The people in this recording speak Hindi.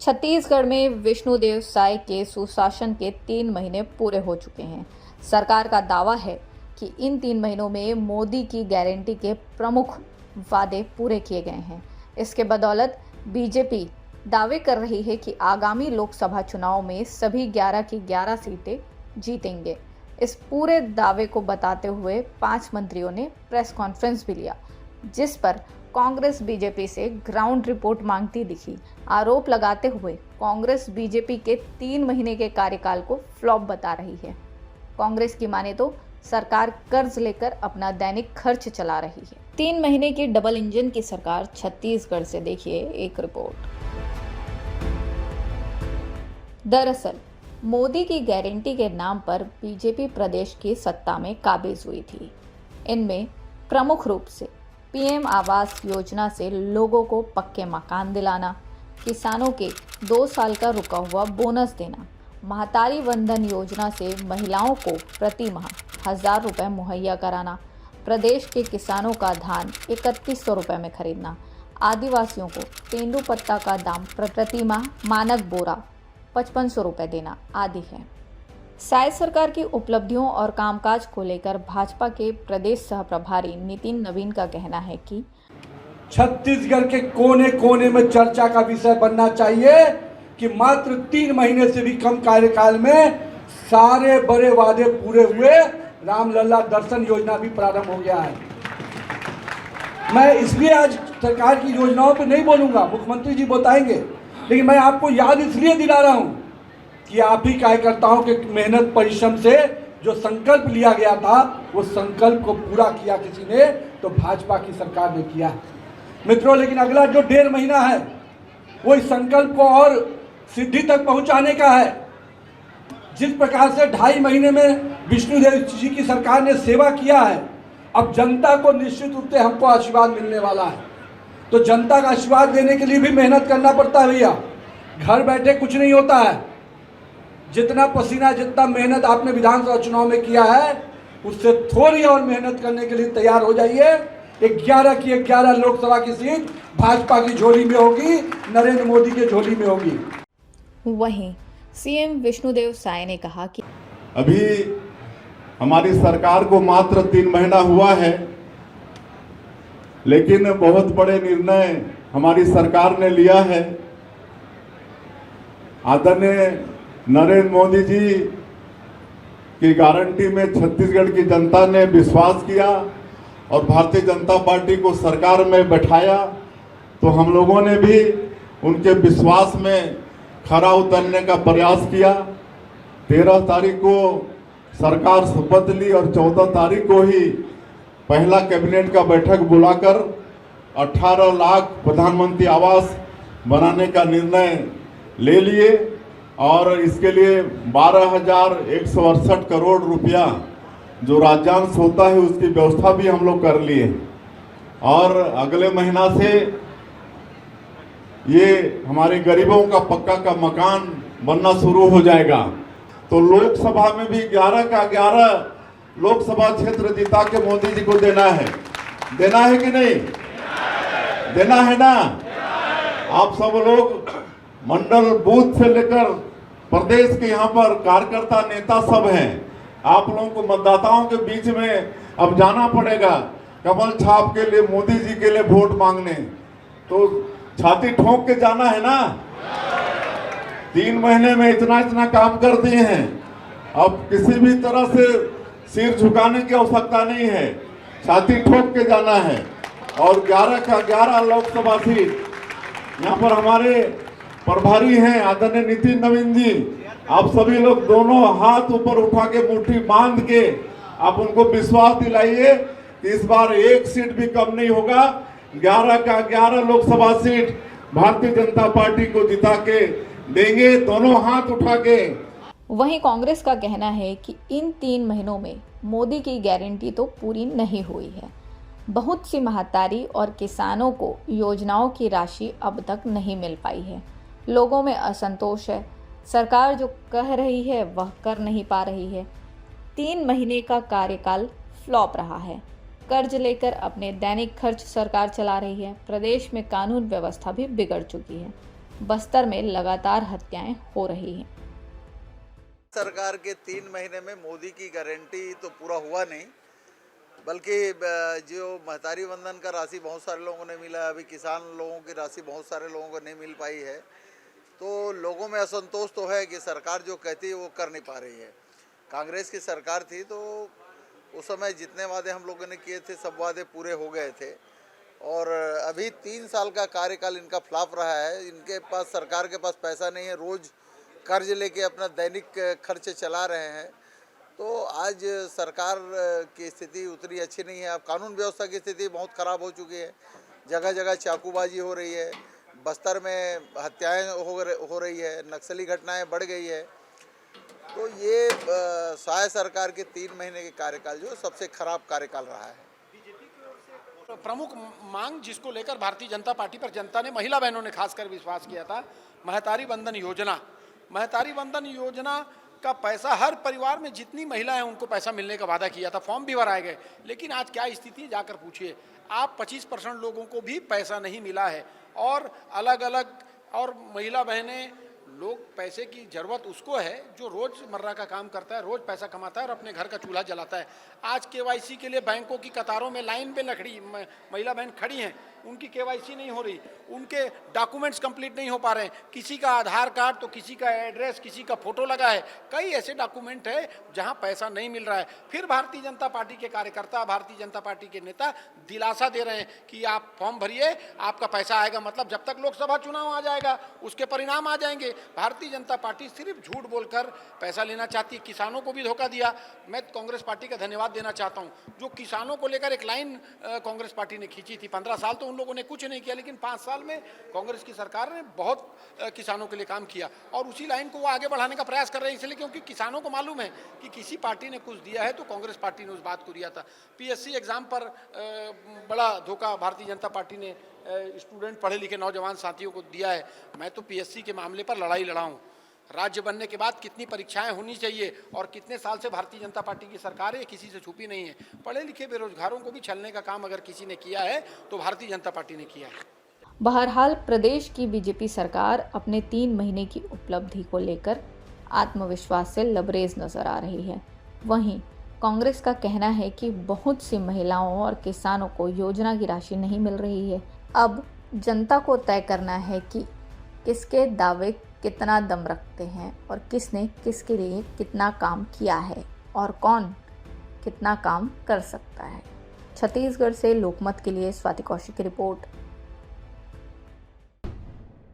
छत्तीसगढ़ में विष्णुदेव साय के सुशासन के 3 महीने पूरे हो चुके हैं। सरकार का दावा है कि इन 3 महीनों में मोदी की गारंटी के प्रमुख वादे पूरे किए गए हैं। इसके बदौलत बीजेपी दावे कर रही है कि आगामी लोकसभा चुनाव में सभी 11 की 11 सीटें जीतेंगे। इस पूरे दावे को बताते हुए 5 मंत्रियों ने प्रेस कॉन्फ्रेंस भी लिया, जिस पर कांग्रेस बीजेपी से ग्राउंड रिपोर्ट मांगती दिखी। आरोप लगाते हुए कांग्रेस बीजेपी के 3 महीने के कार्यकाल को फ्लॉप बता रही है। कांग्रेस की माने तो सरकार कर्ज लेकर अपना दैनिक खर्च चला रही है। 3 महीने की डबल इंजन की सरकार छत्तीसगढ़ से देखिए एक रिपोर्ट। दरअसल मोदी की गारंटी के नाम पर बीजेपी प्रदेश की सत्ता में काबिज हुई थी। इनमें प्रमुख रूप से पीएम आवास योजना से लोगों को पक्के मकान दिलाना, किसानों के 2 साल का रुका हुआ बोनस देना, महतारी वंदन योजना से महिलाओं को प्रति माह 1000 रुपये मुहैया कराना, प्रदेश के किसानों का धान 3100 रुपये में खरीदना, आदिवासियों को तेंदुपत्ता का दाम प्रति माह मानक बोरा 5500 रुपये देना आदि है। साय सरकार की उपलब्धियों और कामकाज को लेकर भाजपा के प्रदेश सह प्रभारी नितिन नवीन का कहना है कि छत्तीसगढ़ के कोने कोने में चर्चा का विषय बनना चाहिए कि मात्र 3 महीने से भी कम कार्यकाल में सारे बड़े वादे पूरे हुए। रामलला दर्शन योजना भी प्रारंभ हो गया है। मैं इसलिए आज सरकार की योजनाओं पे नहीं बोलूंगा, मुख्यमंत्री जी बताएंगे, लेकिन मैं आपको याद इसलिए दिला रहा हूं कि आप ही कार्यकर्ताओं के मेहनत परिश्रम से जो संकल्प लिया गया था वो संकल्प को पूरा किया किसी ने, तो भाजपा की सरकार ने किया मित्रों। लेकिन अगला जो 1.5 महीना है वो इस संकल्प को और सिद्धि तक पहुंचाने का है। जिस प्रकार से 2.5 महीने में विष्णुदेव जी की सरकार ने सेवा किया है, अब जनता को निश्चित रूप से हमको आशीर्वाद मिलने वाला है। तो जनता का आशीर्वाद देने के लिए भी मेहनत करना पड़ता है भैया। घर बैठे कुछ नहीं होता है। जितना पसीना, जितना मेहनत आपने विधानसभा चुनाव में किया है, उससे थोड़ी और मेहनत करने के लिए तैयार हो जाइए। 11 की 11 लोकसभा की सीट भाजपा की झोली में होगी, नरेंद्र मोदी के झोली में होगी। वहीं सीएम विष्णुदेव साय ने कहा कि अभी हमारी सरकार को मात्र 3 महीना हुआ है, लेकिन बहुत बड़े निर्णय हमारी सरकार ने लिया है। आदरणीय नरेंद्र मोदी जी की गारंटी में छत्तीसगढ़ की जनता ने विश्वास किया और भारतीय जनता पार्टी को सरकार में बैठाया, तो हम लोगों ने भी उनके विश्वास में खरा उतरने का प्रयास किया। 13 तारीख को सरकार शपथ ली और 14 तारीख को ही पहला कैबिनेट का बैठक बुलाकर 18 लाख प्रधानमंत्री आवास बनाने का निर्णय ले लिए और इसके लिए 12,168 करोड़ रुपया जो राज्यांश होता है उसकी व्यवस्था भी हम लोग कर लिए। और अगले महीना से ये हमारे गरीबों का पक्का का मकान बनना शुरू हो जाएगा। तो लोकसभा में भी 11 का 11 लोकसभा क्षेत्र जिता के मोदी जी को देना है कि नहीं? देना है ना? आप सब लोग मंडल बूथ से लेकर प्रदेश के यहाँ पर कार्यकर्ता नेता सब हैं। आप लोगों को मतदाताओं के बीच में अब जाना पड़ेगा कमल छाप के लिए, मोदी जी के लिए वोट मांगने। तो छाती ठोक के जाना है ना? 3 महीने में इतना काम कर दिए हैं, अब किसी भी तरह से सिर झुकाने की आवश्यकता नहीं है, छाती ठोक के जाना है। और 11 का 11 लोकसभा सीट यहाँ पर हमारे प्रभारी हैं आदरणीय नितिन नवीन जी। आप सभी लोग दोनों हाथ ऊपर उठा के मुट्ठी बांध के आप उनको विश्वास दिलाइए कि इस बार 1 सीट भी कम नहीं होगा। 11 का 11 लोकसभा सीट भारतीय जनता पार्टी को जिता के देंगे, दोनों हाथ उठा के। वहीं कांग्रेस का कहना है कि इन 3 महीनों में मोदी की गारंटी तो पूरी नहीं हुई है। बहुत सी महतारी और किसानों को योजनाओं की राशि अब तक नहीं मिल पाई है। लोगों में असंतोष है। सरकार जो कह रही है वह कर नहीं पा रही है। 3 महीने का कार्यकाल फ्लॉप रहा है। कर्ज लेकर अपने दैनिक खर्च सरकार चला रही है। प्रदेश में कानून व्यवस्था भी बिगड़ चुकी है। बस्तर में लगातार हत्याएं हो रही हैं। सरकार के 3 महीने में मोदी की गारंटी तो पूरा हुआ नहीं, बल्कि जो महतारी वंदन का राशि बहुत सारे लोगों ने मिला, अभी किसान लोगों की राशि बहुत सारे लोगों को नहीं मिल पाई है। तो लोगों में असंतोष तो है कि सरकार जो कहती है वो कर नहीं पा रही है। कांग्रेस की सरकार थी तो उस समय जितने वादे हम लोगों ने किए थे सब वादे पूरे हो गए थे, और अभी 3 साल का कार्यकाल इनका फ्लॉप रहा है। इनके पास, सरकार के पास पैसा नहीं है, रोज़ कर्ज लेके अपना दैनिक खर्च चला रहे हैं। तो आज सरकार की स्थिति उतनी अच्छी नहीं है। अब कानून व्यवस्था की स्थिति बहुत ख़राब हो चुकी है, जगह जगह चाकूबाजी हो रही है, बस्तर में हत्याएं हो रही है, नक्सली घटनाएं बढ़ गई है। तो ये सहाय सरकार के 3 महीने के कार्यकाल जो सबसे खराब कार्यकाल रहा है। प्रमुख मांग जिसको लेकर भारतीय जनता पार्टी पर जनता ने, महिला बहनों ने खासकर विश्वास किया था, महतारी वंदन योजना। महतारी वंदन योजना का पैसा हर परिवार में जितनी महिला हैं उनको पैसा मिलने का वादा किया था, फॉर्म भी भराए गए, लेकिन आज क्या स्थिति है जाकर पूछिए आप। 25% लोगों को भी पैसा नहीं मिला है, और अलग अलग, और महिला बहनें, लोग, पैसे की ज़रूरत उसको है जो रोज़मर्रा का काम करता है, रोज़ पैसा कमाता है और अपने घर का चूल्हा जलाता है। आज केवाईसी के लिए बैंकों की कतारों में लाइन पे महिला बहन खड़ी हैं, उनकी केवाईसी नहीं हो रही, उनके डॉक्यूमेंट्स कंप्लीट नहीं हो पा रहे हैं। किसी का आधार कार्ड तो किसी का एड्रेस, किसी का फोटो लगा है, कई ऐसे डॉक्यूमेंट है जहां पैसा नहीं मिल रहा है। फिर भारतीय जनता पार्टी के कार्यकर्ता, भारतीय जनता पार्टी के नेता दिलासा दे रहे हैं कि आप फॉर्म भरिए, आपका पैसा आएगा। मतलब जब तक लोकसभा चुनाव आ जाएगा उसके परिणाम आ जाएंगे। भारतीय जनता पार्टी सिर्फ झूठ बोलकर पैसा लेना चाहती है, किसानों को भी धोखा दिया। मैं कांग्रेस पार्टी का धन्यवाद देना चाहता हूं, जो किसानों को लेकर एक लाइन कांग्रेस पार्टी ने खींची थी। 15 साल तो उन लोगों ने कुछ नहीं किया, लेकिन 5 साल में कांग्रेस की सरकार ने बहुत किसानों के लिए काम किया, और उसी लाइन को वो आगे बढ़ाने का प्रयास कर रहे हैं। इसलिए क्योंकि किसानों को मालूम है कि किसी पार्टी ने कुछ दिया है तो कांग्रेस पार्टी ने उस बात को दिया था। पीएससी एग्जाम पर बड़ा धोखा भारतीय जनता पार्टी ने स्टूडेंट, पढ़े लिखे नौजवान साथियों को दिया है। मैं तो पीएससी के मामले पर लड़ाई लड़ा हूँ। राज्य बनने के बाद कितनी परीक्षाएं होनी चाहिए और कितने साल से भारतीय जनता पार्टी की सरकार है, किसी से छुपी नहीं है। पढ़े लिखे बेरोजगारों को भी छलने का काम अगर किसी ने किया है तो भारतीय जनता पार्टी ने किया है। बहरहाल प्रदेश की बीजेपी सरकार अपने 3 महीने की उपलब्धि को लेकर आत्मविश्वास से लबरेज नजर आ रही है। वहीं कांग्रेस का कहना है कि बहुत सी महिलाओं और किसानों को योजना की राशि नहीं मिल रही है। अब जनता को तय करना है कि किसके दावे कितना दम रखते हैं और किसने किसके लिए कितना काम किया है और कौन कितना काम कर सकता है। छत्तीसगढ़ से लोकमत के लिए स्वाति कौशिक की रिपोर्ट।